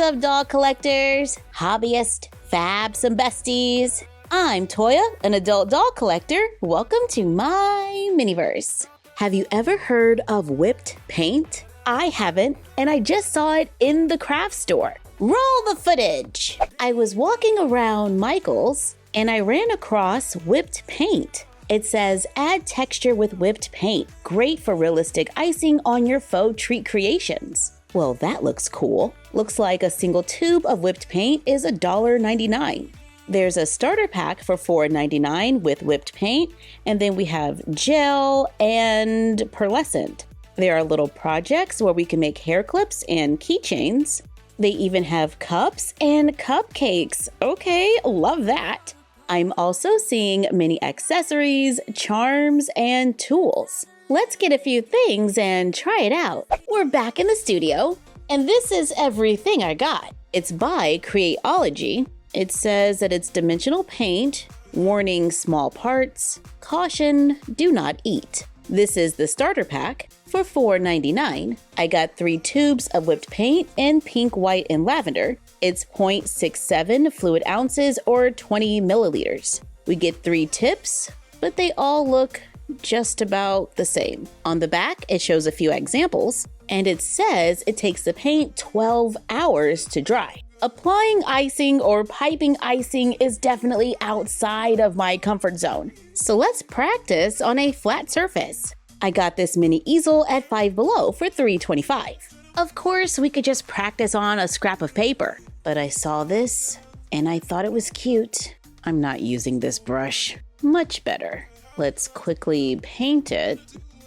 up, doll collectors, hobbyists, fabs, and besties? I'm Toya, an adult doll collector. Welcome to my Miniverse. Have you ever heard of whipped paint? I haven't, and I just saw it in the craft store. Roll the footage! I was walking around Michael's, and I ran across whipped paint. It says, add texture with whipped paint. Great for realistic icing on your faux treat creations. Well, that looks cool. Looks like a single tube of whipped paint is $1.99. There's a starter pack for $4.99 with whipped paint, and then we have gel and pearlescent. There are little projects where we can make hair clips and keychains. They even have cups and cupcakes. Okay, love that. I'm also seeing many accessories, charms, and tools. Let's get a few things and try it out. We're back in the studio, and this is everything I got. It's by Createology. It says that it's dimensional paint, warning small parts, caution, do not eat. This is the starter pack for $4.99. I got 3 tubes of whipped paint in pink, white, and lavender. It's 0.67 fluid ounces or 20 milliliters. We get 3 tips, but they all look just about the same. On the back, it shows a few examples, and it says it takes the paint 12 hours to dry. Applying icing or piping icing is definitely outside of my comfort zone. So let's practice on a flat surface. I got this mini easel at Five Below for $3.25. Of course, we could just practice on a scrap of paper, but I saw this and I thought it was cute. I'm not using this brush. Much better. Let's quickly paint it.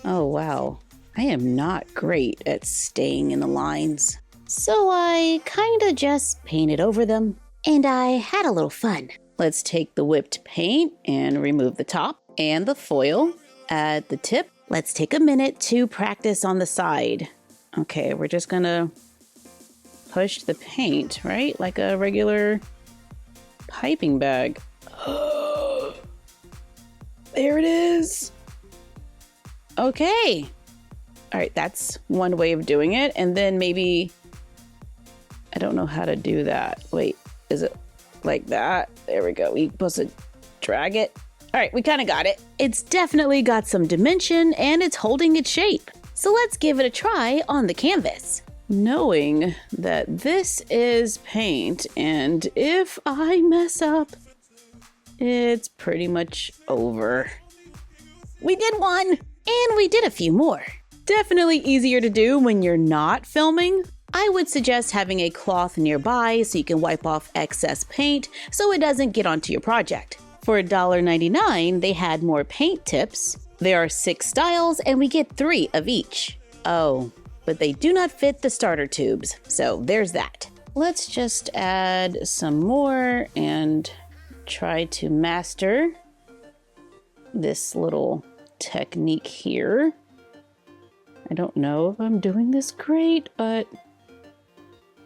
Oh wow, I am not great at staying in the lines. So I kinda just painted over them, and I had a little fun. Let's take the whipped paint and remove the top and the foil at the tip. Let's take a minute to practice on the side. Okay, we're just gonna push the paint, right? Like a regular piping bag. There it is. Okay. All right, that's one way of doing it. And then maybe, I don't know how to do that. Wait, is it like that? There we go. We supposed to drag it. All right, we kind of got it. It's definitely got some dimension and it's holding its shape. So let's give it a try on the canvas. Knowing that this is paint, and if I mess up, it's pretty much over. We did one, and we did a few more. Definitely easier to do when you're not filming. I would suggest having a cloth nearby so you can wipe off excess paint so it doesn't get onto your project. For $1.99, they had more paint tips. There are 6 styles, and we get 3 of each. Oh, but they do not fit the starter tubes, so there's that. Let's just add some more and try to master this little technique here. I don't know if I'm doing this great, but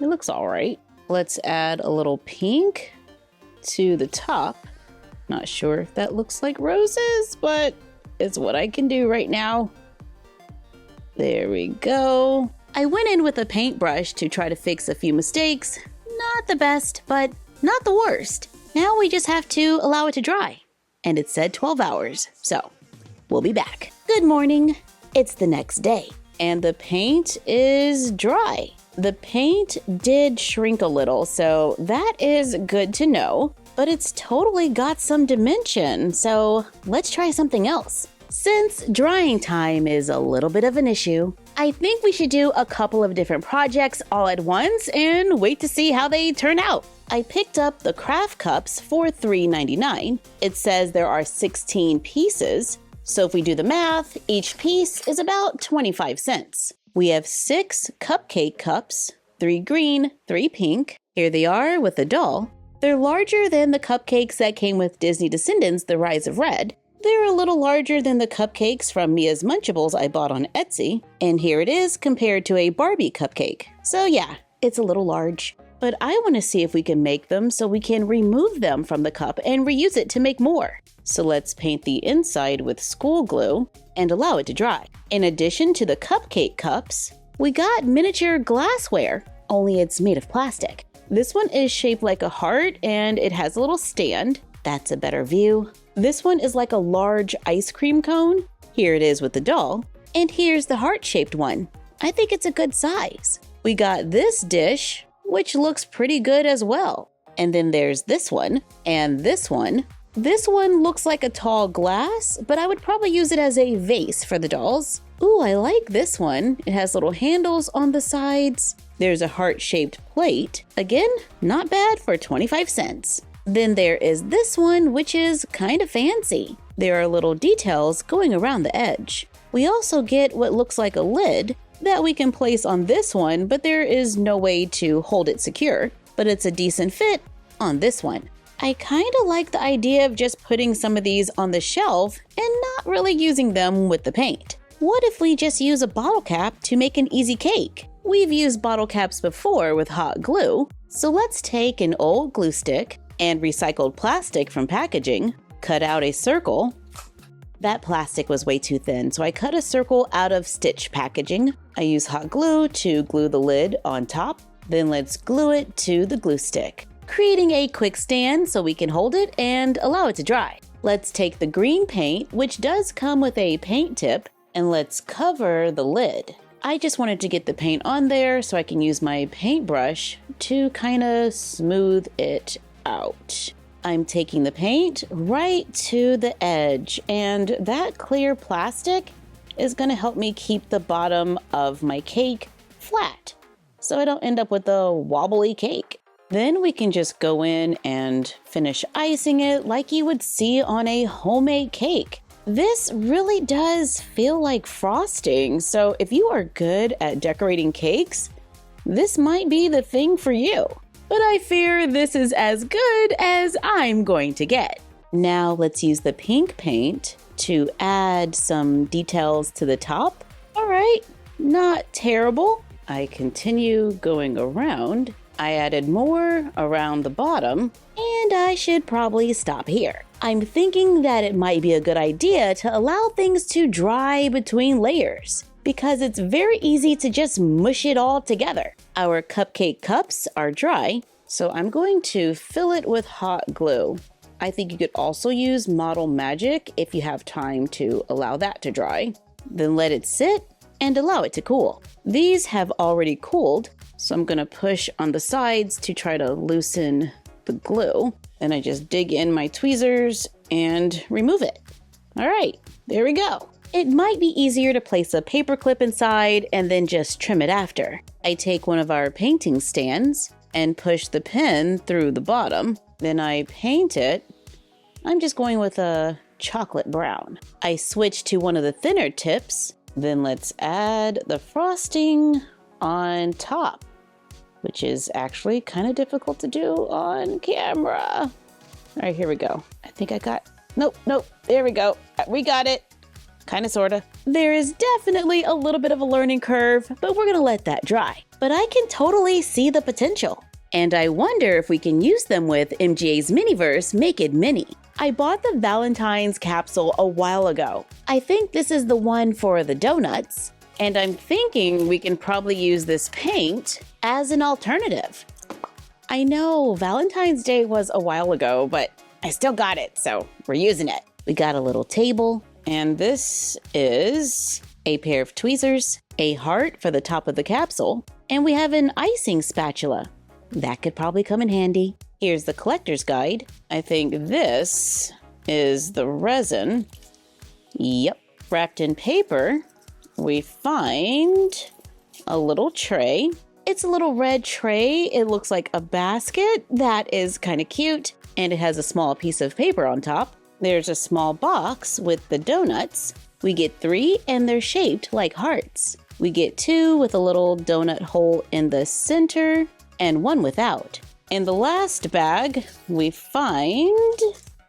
it looks all right. Let's add a little pink to the top. Not sure if that looks like roses, but it's what I can do right now. There we go. I went in with a paintbrush to try to fix a few mistakes. Not the best, but not the worst. Now we just have to allow it to dry. And it said 12 hours, so we'll be back. Good morning. It's the next day, and the paint is dry. The paint did shrink a little, so that is good to know, but it's totally got some dimension, so let's try something else. Since drying time is a little bit of an issue, I think we should do a couple of different projects all at once and wait to see how they turn out. I picked up the craft cups for $3.99. It says there are 16 pieces, so if we do the math, each piece is about 25 cents. We have 6 cupcake cups, 3 green, 3 pink. Here they are with a doll. They're larger than the cupcakes that came with Disney Descendants: The Rise of Red. They're a little larger than the cupcakes from Mia's Munchables I bought on Etsy. And here it is compared to a Barbie cupcake. So yeah, it's a little large. But I want to see if we can make them so we can remove them from the cup and reuse it to make more. So let's paint the inside with school glue and allow it to dry. In addition to the cupcake cups, we got miniature glassware. only it's made of plastic. This one is shaped like a heart and it has a little stand. That's a better view. This one is like a large ice cream cone. Here it is with the doll. And here's the heart-shaped one. I think it's a good size. We got this dish, which looks pretty good as well. And then there's this one and this one. This one looks like a tall glass, but I would probably use it as a vase for the dolls. Ooh, I like this one. It has little handles on the sides. There's a heart-shaped plate. Again, not bad for 25 cents. Then there is this one, which is kind of fancy. There are little details going around the edge. We also get what looks like a lid that we can place on this one, but there is no way to hold it secure. But it's a decent fit on this one. I kind of like the idea of just putting some of these on the shelf and not really using them with the paint. What if we just use a bottle cap to make an easy cake? We've used bottle caps before with hot glue, so let's take an old glue stick and recycled plastic from packaging, cut out a circle. That plastic was way too thin, so I cut a circle out of stitch packaging. I use hot glue to glue the lid on top, then let's glue it to the glue stick, creating a quick stand so we can hold it and allow it to dry. Let's take the green paint, which does come with a paint tip, and let's cover the lid. I just wanted to get the paint on there so I can use my paintbrush to kind of smooth it out. I'm taking the paint right to the edge, and that clear plastic is going to help me keep the bottom of my cake flat so I don't end up with a wobbly cake. Then we can just go in and finish icing it like you would see on a homemade cake. This really does feel like frosting, so if you are good at decorating cakes, this might be the thing for you. But I fear this is as good as I'm going to get. Now let's use the pink paint to add some details to the top. All right, not terrible. I continue going around. I added more around the bottom, and I should probably stop here. I'm thinking that it might be a good idea to allow things to dry between layers, because it's very easy to just mush it all together. Our cupcake cups are dry, so I'm going to fill it with hot glue. I think you could also use Model Magic if you have time to allow that to dry. Then let it sit and allow it to cool. These have already cooled, so I'm gonna push on the sides to try to loosen the glue. Then I just dig in my tweezers and remove it. All right, there we go. It might be easier to place a paper clip inside and then just trim it after. I take one of our painting stands and push the pen through the bottom. Then I paint it. I'm just going with a chocolate brown. I switch to one of the thinner tips. Then let's add the frosting on top, which is actually kind of difficult to do on camera. All right, here we go. I think I got, nope, there we go. We got it, kind of, sort of. There is definitely a little bit of a learning curve, but we're gonna let that dry. But I can totally see the potential. And I wonder if we can use them with MGA's Miniverse Make It Mini. I bought the Valentine's capsule a while ago. I think this is the one for the donuts. And I'm thinking we can probably use this paint as an alternative. I know Valentine's Day was a while ago, but I still got it, so we're using it. We got a little table, and this is a pair of tweezers, a heart for the top of the capsule, and we have an icing spatula. That could probably come in handy. Here's the collector's guide. I think this is the resin. Yep, wrapped in paper. We find a little tray. It's a little red tray. It looks like a basket. That is kind of cute. And it has a small piece of paper on top. There's a small box with the donuts. We get 3 and they're shaped like hearts. We get 2 with a little donut hole in the center and 1 without. In the last bag, we find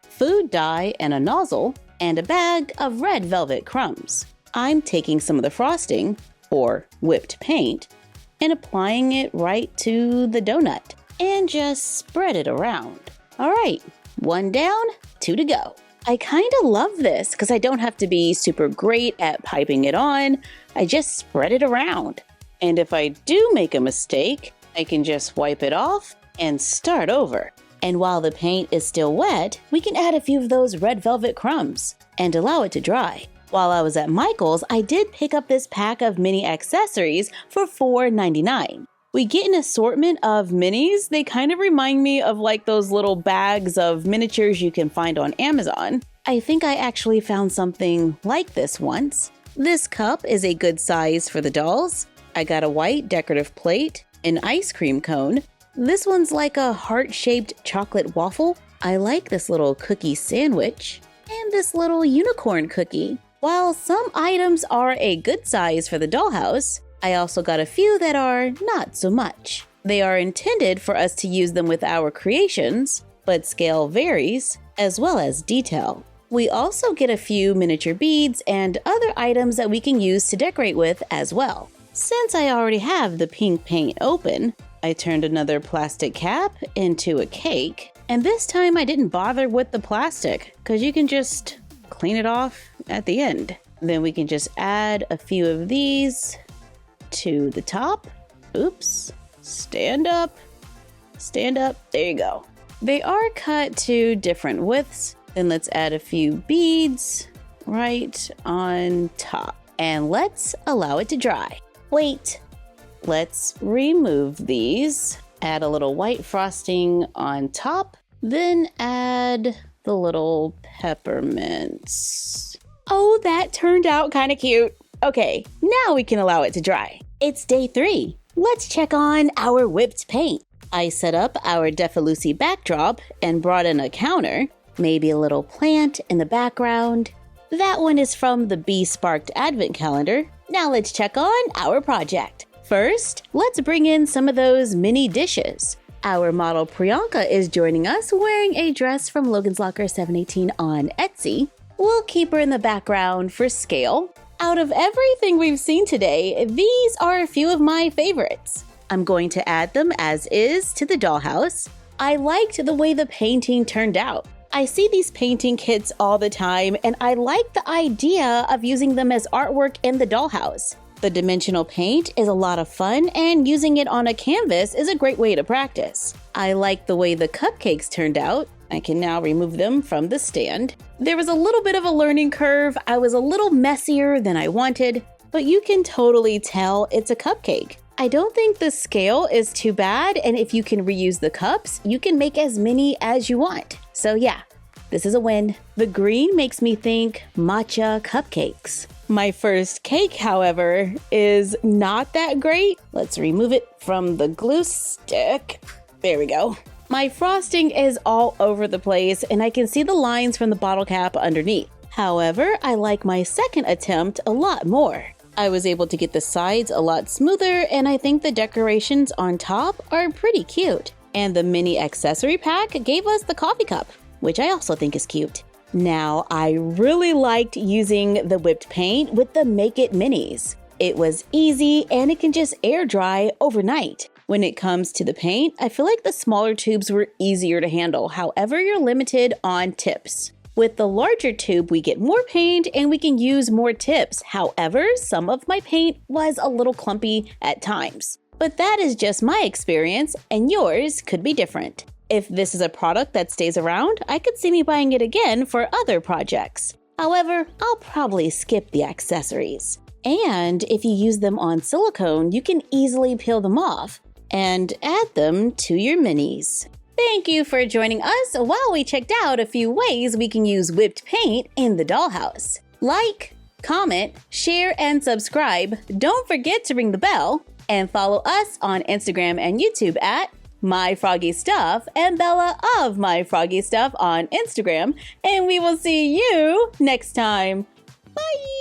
food dye and a nozzle and a bag of red velvet crumbs. I'm taking some of the frosting, or whipped paint, and applying it right to the donut and just spread it around. All right, 1 down, 2 to go. I kind of love this because I don't have to be super great at piping it on. I just spread it around. And if I do make a mistake, I can just wipe it off and start over. And while the paint is still wet, we can add a few of those red velvet crumbs and allow it to dry. While I was at Michael's, I did pick up this pack of mini accessories for $4.99. We get an assortment of minis. They kind of remind me of like those little bags of miniatures you can find on Amazon. I think I actually found something like this once. This cup is a good size for the dolls. I got a white decorative plate, an ice cream cone. This one's like a heart-shaped chocolate waffle. I like this little cookie sandwich and this little unicorn cookie. While some items are a good size for the dollhouse, I also got a few that are not so much. They are intended for us to use them with our creations, but scale varies, as well as detail. We also get a few miniature beads and other items that we can use to decorate with as well. Since I already have the pink paint open, I turned another plastic cap into a cake, and this time I didn't bother with the plastic because you can just clean it off at the end. Then we can just add a few of these to the top. Oops, stand up, there you go. They are cut to different widths. Then let's add a few beads right on top, and let's allow it to dry. Wait. Let's remove these, add a little white frosting on top, then add the little peppermints. Oh, that turned out kind of cute. Okay, now we can allow it to dry. It's day 3. Let's check on our whipped paint. I set up our Defalusi backdrop and brought in a counter, maybe a little plant in the background. That one is from the Bee Sparked Advent Calendar. Now let's check on our project. First, let's bring in some of those mini dishes. Our model Priyanka is joining us wearing a dress from Logan's Locker 718 on Etsy. We'll keep her in the background for scale. Out of everything we've seen today, these are a few of my favorites. I'm going to add them as is to the dollhouse. I liked the way the painting turned out. I see these painting kits all the time, and I like the idea of using them as artwork in the dollhouse. The dimensional paint is a lot of fun, and using it on a canvas is a great way to practice. I like the way the cupcakes turned out. I can now remove them from the stand. There was a little bit of a learning curve. I was a little messier than I wanted, but you can totally tell it's a cupcake. I don't think the scale is too bad, and if you can reuse the cups, you can make as many as you want. So yeah, this is a win. The green makes me think matcha cupcakes. My first cake, however, is not that great. Let's remove it from the glue stick. There we go. My frosting is all over the place, and I can see the lines from the bottle cap underneath. However, I like my second attempt a lot more. I was able to get the sides a lot smoother, and I think the decorations on top are pretty cute. And the mini accessory pack gave us the coffee cup, which I also think is cute. Now, I really liked using the whipped paint with the Make It Minis. It was easy and it can just air dry overnight. When it comes to the paint, I feel like the smaller tubes were easier to handle. However, you're limited on tips. With the larger tube, we get more paint and we can use more tips. However, some of my paint was a little clumpy at times. But that is just my experience, and yours could be different. If this is a product that stays around, I could see me buying it again for other projects. However, I'll probably skip the accessories. And if you use them on silicone, you can easily peel them off and add them to your minis. Thank you for joining us while we checked out a few ways we can use whipped paint in the dollhouse. Like, comment, share, and subscribe. Don't forget to ring the bell and follow us on Instagram and YouTube at MyFroggyStuff and Bella of MyFroggyStuff on Instagram. And we will see you next time. Bye!